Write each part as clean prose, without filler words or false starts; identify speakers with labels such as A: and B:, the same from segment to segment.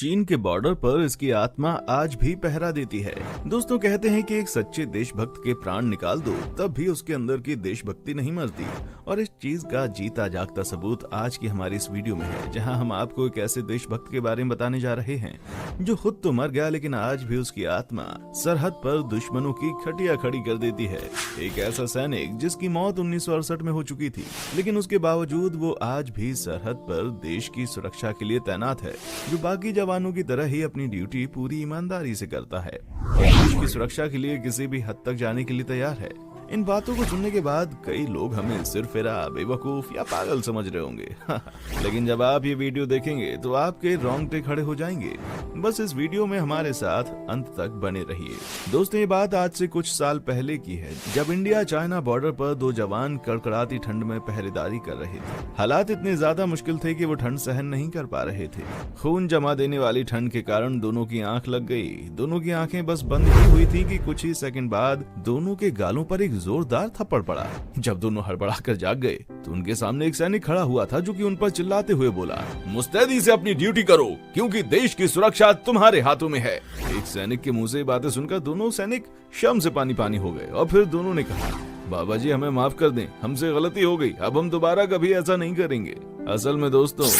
A: चीन के बॉर्डर पर इसकी आत्मा आज भी पहरा देती है। दोस्तों, कहते हैं कि एक सच्चे देशभक्त के प्राण निकाल दो तब भी उसके अंदर की देशभक्ति नहीं मरती, और इस चीज का जीता जागता सबूत आज की हमारी इस वीडियो में है, जहां हम आपको एक ऐसे देशभक्त के बारे में बताने जा रहे हैं जो खुद तो मर गया, लेकिन आज भी उसकी आत्मा सरहद पर दुश्मनों की खटिया खड़ी कर देती है। एक ऐसा सैनिक जिसकी मौत 1968 में हो चुकी थी, लेकिन उसके बावजूद वो आज भी सरहद पर देश की सुरक्षा के लिए तैनात है, जो बाकी जवानों की तरह ही अपनी ड्यूटी पूरी ईमानदारी से करता है और देश की सुरक्षा के लिए किसी भी हद तक जाने के लिए तैयार है। इन बातों को सुनने के बाद कई लोग हमें सिरफिरा, बेवकूफ या पागल समझ रहे होंगे लेकिन जब आप ये वीडियो देखेंगे तो आपके रोंगटे खड़े हो जाएंगे। बस इस वीडियो में हमारे साथ अंत तक बने रहिए। दोस्तों, ये बात आज से कुछ साल पहले की है, जब इंडिया चाइना बॉर्डर पर दो जवान कड़कड़ाती ठंड में पहरेदारी कर रहे थे। हालात इतने ज्यादा मुश्किल थे कि वो ठंड सहन नहीं कर पा रहे थे। खून जमा देने वाली ठंड के कारण दोनों की आंख लग गई। दोनों की आंखें बस बंद ही हुई थी कि कुछ ही सेकंड बाद दोनों के गालों पर एक जोरदार थप्पड़ पड़ा। जब दोनों हड़बड़ा कर जाग गए तो उनके सामने एक सैनिक खड़ा हुआ था, जो कि उन पर चिल्लाते हुए बोला, मुस्तैदी से अपनी ड्यूटी करो, क्योंकि देश की सुरक्षा तुम्हारे हाथों में है। एक सैनिक के मुंह से बातें सुनकर दोनों सैनिक शर्म से पानी पानी हो गए और फिर दोनों ने कहा, बाबा जी हमें माफ कर दें, हमसे गलती हो गई, अब हम दोबारा कभी ऐसा नहीं करेंगे। असल में दोस्तों,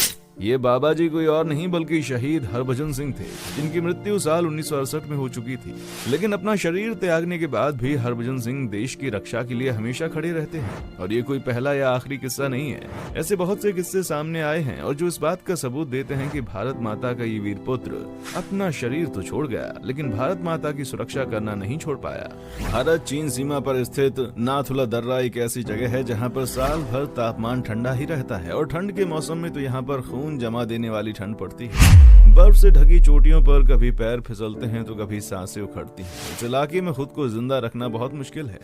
A: ये बाबा जी कोई और नहीं बल्कि शहीद हरभजन सिंह थे, जिनकी मृत्यु साल 1968 में हो चुकी थी। लेकिन अपना शरीर त्यागने के बाद भी हरभजन सिंह देश की रक्षा के लिए हमेशा खड़े रहते हैं, और ये कोई पहला या आखिरी किस्सा नहीं है। ऐसे बहुत से किस्से सामने आए हैं और जो इस बात का सबूत देते हैं कि भारत माता का ये वीर पुत्र अपना शरीर तो छोड़ गया, लेकिन भारत माता की सुरक्षा करना नहीं छोड़ पाया। भारत चीन सीमा पर स्थित नाथुला दर्रा एक ऐसी जगह है जहाँ पर साल भर तापमान ठंडा ही रहता है, और ठंड के मौसम में तो यहाँ पर खून जमा देने वाली ठंड पड़ती है। बर्फ से ढकी चोटियों पर कभी पैर फिसलते हैं तो कभी सांसें उखड़ती हैं। इस इलाके में खुद को जिंदा रखना बहुत मुश्किल है,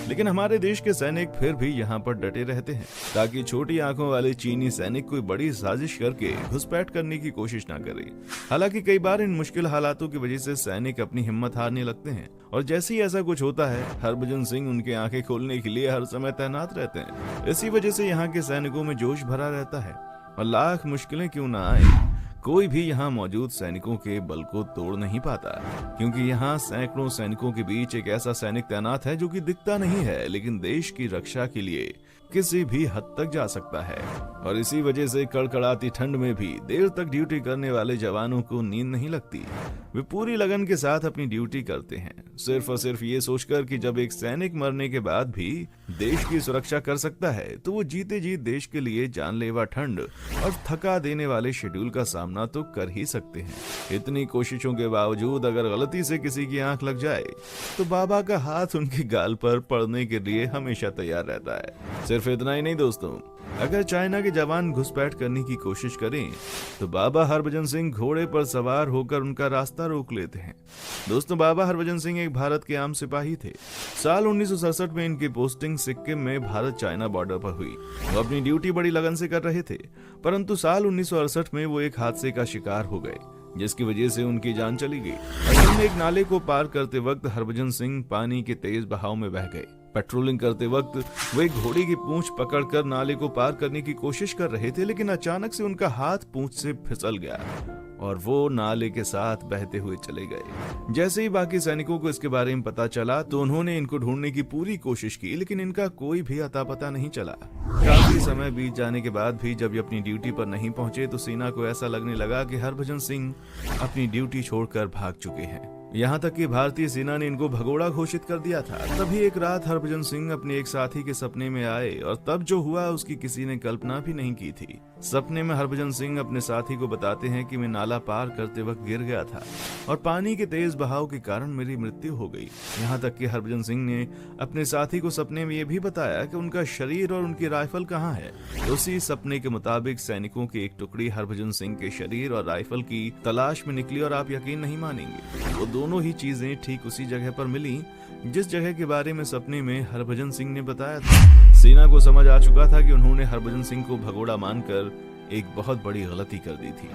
A: लेकिन हमारे देश के सैनिक फिर भी यहाँ पर डटे रहते हैं, ताकि छोटी आंखों वाले चीनी सैनिक कोई बड़ी साजिश करके घुसपैठ करने की कोशिश न करे। हालांकि कई बार इन मुश्किल हालातों की वजह से सैनिक अपनी हिम्मत हारने लगते हैं, और जैसे ही ऐसा कुछ होता है, हरभजन सिंह उनके आंखें खोलने के लिए हर समय तैनात रहते हैं। इसी वजह से यहाँ के सैनिकों में जोश भरा रहता है, और लाख मुश्किलें क्यों ना आए, कोई भी यहाँ मौजूद सैनिकों के बल को तोड़ नहीं पाता, क्योंकि यहाँ सैकड़ों सैनिकों के बीच एक ऐसा सैनिक तैनात है जो कि दिखता नहीं है, लेकिन देश की रक्षा के लिए किसी भी हद तक जा सकता है। और इसी वजह से कड़कड़ाती ठंड में भी देर तक ड्यूटी करने वाले जवानों को नींद नहीं लगती। वे पूरी लगन के साथ अपनी ड्यूटी करते हैं, सिर्फ और सिर्फ ये सोचकर कि जब एक सैनिक मरने के बाद भी देश की सुरक्षा कर सकता है, तो वो जीते जी देश के लिए जानलेवा ठंड और थका देने वाले शेड्यूल का सामना तो कर ही सकते हैं। इतनी कोशिशों के बावजूद अगर गलती से किसी की आंख लग जाए तो बाबा का हाथ उनके गाल पर पड़ने के लिए हमेशा तैयार रहता है। सिर्फ इतना ही नहीं दोस्तों, अगर चाइना के जवान घुसपैठ करने की कोशिश करें तो बाबा हरभजन सिंह घोड़े पर सवार होकर उनका रास्ता रोक लेते हैं। दोस्तों, बाबा हरभजन सिंह एक भारत के आम सिपाही थे। साल 1967 में इनकी पोस्टिंग सिक्किम में भारत चाइना बॉर्डर पर हुई। वो अपनी ड्यूटी बड़ी लगन से कर रहे थे, परंतु साल 1968 में वो एक हादसे का शिकार हो गए, जिसकी वजह से उनकी जान चली गई। असल में एक नाले को पार करते वक्त हरभजन सिंह पानी के तेज बहाव में बह गए। पेट्रोलिंग करते वक्त वो एक घोड़े की पूंछ पकड़कर नाले को पार करने की कोशिश कर रहे थे, लेकिन अचानक से उनका हाथ पूंछ से फिसल गया और वो नाले के साथ बहते हुए चले गए। जैसे ही बाकी सैनिकों को इसके बारे में पता चला तो उन्होंने इनको ढूंढने की पूरी कोशिश की, लेकिन इनका कोई भी अता पता नहीं चला। काफी समय बीत जाने के बाद भी जब ये अपनी ड्यूटी पर नहीं पहुंचे तो सेना को ऐसा लगने लगा कि हरभजन सिंह अपनी ड्यूटी छोड़कर भाग चुके हैं। यहाँ तक कि भारतीय सेना ने इनको भगोड़ा घोषित कर दिया था। तभी एक रात हरभजन सिंह अपने एक साथी के सपने में आए, और तब जो हुआ उसकी किसी ने कल्पना भी नहीं की थी। सपने में हरभजन सिंह अपने साथी को बताते हैं कि मैं नाला पार करते वक्त गिर गया था और पानी के तेज बहाव के कारण मेरी मृत्यु हो गई। यहाँ तक कि हरभजन सिंह ने अपने साथी को सपने में ये भी बताया कि उनका शरीर और उनकी राइफल कहाँ है। उसी सपने के मुताबिक सैनिकों की एक टुकड़ी हरभजन सिंह के शरीर और राइफल की तलाश में निकली, और आप यकीन नहीं मानेंगे, वो दोनों ही चीजें ठीक उसी जगह पर मिली जिस जगह के बारे में सपने में हरभजन सिंह ने बताया था। सेना को समझ आ चुका था कि उन्होंने हरभजन सिंह को भगोड़ा मानकर एक बहुत बड़ी गलती कर दी थी,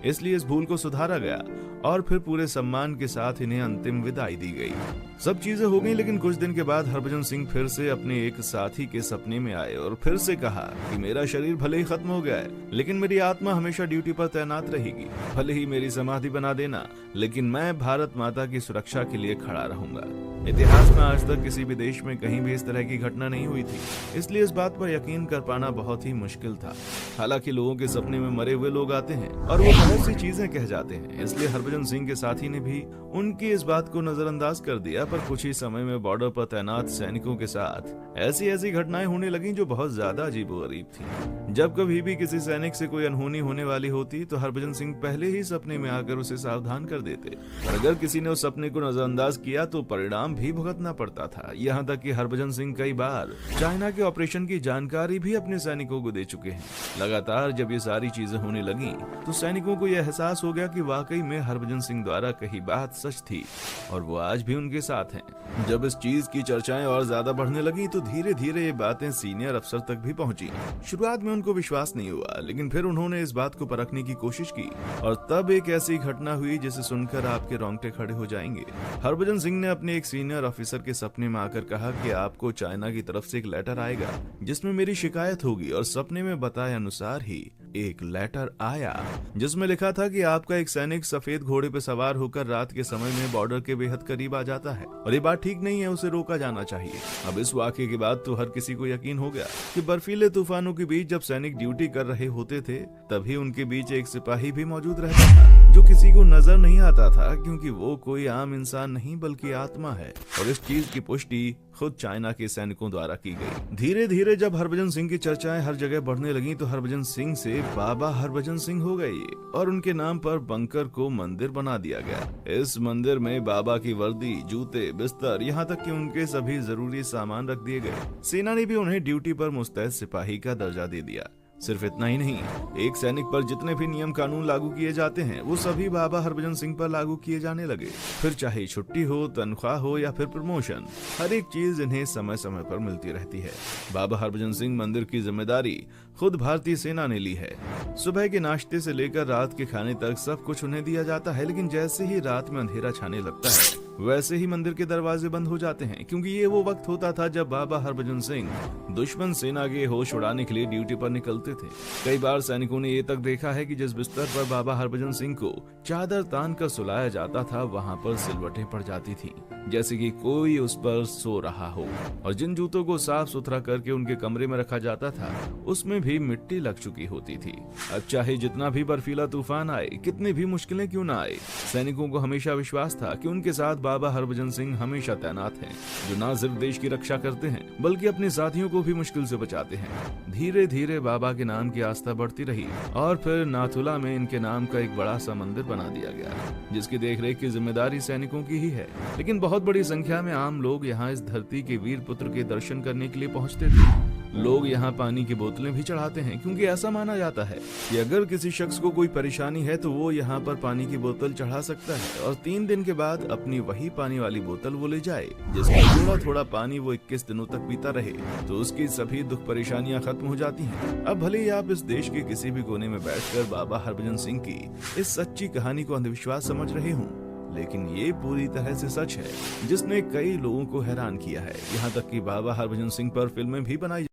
A: इसलिए इस भूल को सुधारा गया और फिर पूरे सम्मान के साथ इन्हें अंतिम विदाई दी गई। सब चीजें हो गई, लेकिन कुछ दिन के बाद हरभजन सिंह फिर से अपने एक साथी के सपने में आए और फिर से कहा कि मेरा शरीर भले ही खत्म हो गया है, लेकिन मेरी आत्मा हमेशा ड्यूटी पर तैनात रहेगी। भले ही मेरी समाधि बना देना, लेकिन मैं भारत माता की सुरक्षा के लिए खड़ा रहूंगा। इतिहास में आज तक किसी भी देश में कहीं भी इस तरह की घटना नहीं हुई थी, इसलिए इस बात पर यकीन कर पाना बहुत ही मुश्किल था। हालांकि लोगों के सपने में मरे हुए लोग आते हैं और वो बहुत सी चीजें कह जाते हैं, इसलिए हरभजन सिंह के साथी ने भी उनकी इस बात को नजरअंदाज कर दिया। पर कुछ ही समय में बॉर्डर पर तैनात सैनिकों के साथ ऐसी घटनाएं होने लगी जो बहुत ज्यादा अजीबोगरीब थी। जब कभी भी किसी सैनिक से कोई अनहोनी होने वाली होती तो हरभजन सिंह पहले ही सपने में आकर उसे सावधान कर देते, और अगर किसी ने उस सपने को नजरअंदाज किया तो परिणाम भी भुगतना पड़ता था। यहाँ तक कि हरभजन सिंह कई बार चाइना के ऑपरेशन की जानकारी भी अपने सैनिकों को दे चुके हैं। लगातार जब ये सारी चीजें होने लगी तो सैनिकों को यह एहसास हो गया कि वाकई में हरभजन सिंह द्वारा कही बात सच थी और वो आज भी उनके साथ हैं। जब इस चीज की चर्चाएं और ज्यादा बढ़ने लगी तो धीरे धीरे ये बातें सीनियर अफसर तक भी पहुंची। शुरुआत में उनको विश्वास नहीं हुआ, लेकिन फिर उन्होंने इस बात को परखने की कोशिश की और तब एक ऐसी घटना हुई जिसे सुनकर आपके रोंगटे खड़े हो जाएंगे। हरभजन सिंह ने अपने एक सीनियर ऑफिसर के सपने में आकर कहा कि आपको चाइना की तरफ से एक लेटर आएगा जिसमें मेरी शिकायत होगी, और सपने में बताए अनुसार ही एक लेटर आया जिसमें लिखा था कि आपका एक सैनिक सफेद घोड़े पर सवार होकर रात के समय में बॉर्डर के बेहद करीब आ जाता है और ये बात ठीक नहीं है, उसे रोका जाना चाहिए। अब इस वाकये के बाद तो हर किसी को यकीन हो गया कि बर्फीले तूफानों के बीच जब सैनिक ड्यूटी कर रहे होते थे तभी उनके बीच एक सिपाही भी मौजूद रहता था जो किसी को नजर नहीं आता था, क्योंकि वो कोई आम इंसान नहीं बल्कि आत्मा है। और इस चीज की पुष्टि खुद चाइना के सैनिकों द्वारा की गई। धीरे धीरे जब हरभजन सिंह की चर्चाएं हर जगह बढ़ने लगी तो हरभजन सिंह से बाबा हरभजन सिंह हो गई और उनके नाम पर बंकर को मंदिर बना दिया गया। इस मंदिर में बाबा की वर्दी, जूते, बिस्तर, यहाँ तक कि उनके सभी जरूरी सामान रख दिए गए। सेना ने भी उन्हें ड्यूटी पर मुस्तैद सिपाही का दर्जा दे दिया। सिर्फ इतना ही नहीं, एक सैनिक पर जितने भी नियम कानून लागू किए जाते हैं वो सभी बाबा हरभजन सिंह पर लागू किए जाने लगे। फिर चाहे छुट्टी हो, तनख्वाह हो या फिर प्रमोशन, हर एक चीज इन्हें समय समय पर मिलती रहती है। बाबा हरभजन सिंह मंदिर की जिम्मेदारी खुद भारतीय सेना ने ली है। सुबह के नाश्ते से लेकर रात के खाने तक सब कुछ उन्हें दिया जाता है, लेकिन जैसे ही रात में अंधेरा छाने लगता है वैसे ही मंदिर के दरवाजे बंद हो जाते हैं, क्योंकि ये वो वक्त होता था जब बाबा हरभजन सिंह दुश्मन सेना के होश उड़ाने के लिए ड्यूटी पर निकलते थे। कई बार सैनिकों ने ये तक देखा है कि जिस बिस्तर पर बाबा हरभजन सिंह को चादर तान कर सुलाया जाता था वहाँ पर सिलवटें पड़ जाती थी, जैसे कि कोई उस पर सो रहा हो। और जिन जूतों को साफ सुथरा करके उनके कमरे में रखा जाता था उसमें भी मिट्टी लग चुकी होती थी। अब चाहे जितना भी बर्फीला तूफान आए, कितनी भी मुश्किलें क्यों ना आए, सैनिकों को हमेशा विश्वास था कि उनके साथ बाबा हरभजन सिंह हमेशा तैनात हैं, जो न सिर्फ देश की रक्षा करते हैं बल्कि अपने साथियों को भी मुश्किल से बचाते हैं। धीरे धीरे बाबा के नाम की आस्था बढ़ती रही और फिर नाथुला में इनके नाम का एक बड़ा सा मंदिर बना दिया गया, जिसकी देखरेख की जिम्मेदारी सैनिकों की ही है। लेकिन बहुत बड़ी संख्या में आम लोग यहाँ इस धरती के वीर पुत्र के दर्शन करने के लिए पहुँचते थे। लोग यहाँ पानी की बोतलें भी चढ़ाते हैं, क्योंकि ऐसा माना जाता है कि अगर किसी शख्स को कोई परेशानी है तो वो यहाँ पर पानी की बोतल चढ़ा सकता है और 3 दिन के बाद अपनी वही पानी वाली बोतल वो ले जाए, जिसमें थोड़ा थोड़ा पानी वो 21 दिनों तक पीता रहे तो उसकी सभी दुख परेशानियां खत्म हो जाती हैं। अब भले ही आप इस देश के किसी भी कोने में बैठकर बाबा हरभजन सिंह की इस सच्ची कहानी को अंधविश्वास समझ रहे हों, लेकिन ये पूरी तरह से सच है जिसने कई लोगों को हैरान किया है। यहाँ तक कि बाबा हरभजन सिंह पर फिल्में भी बनाई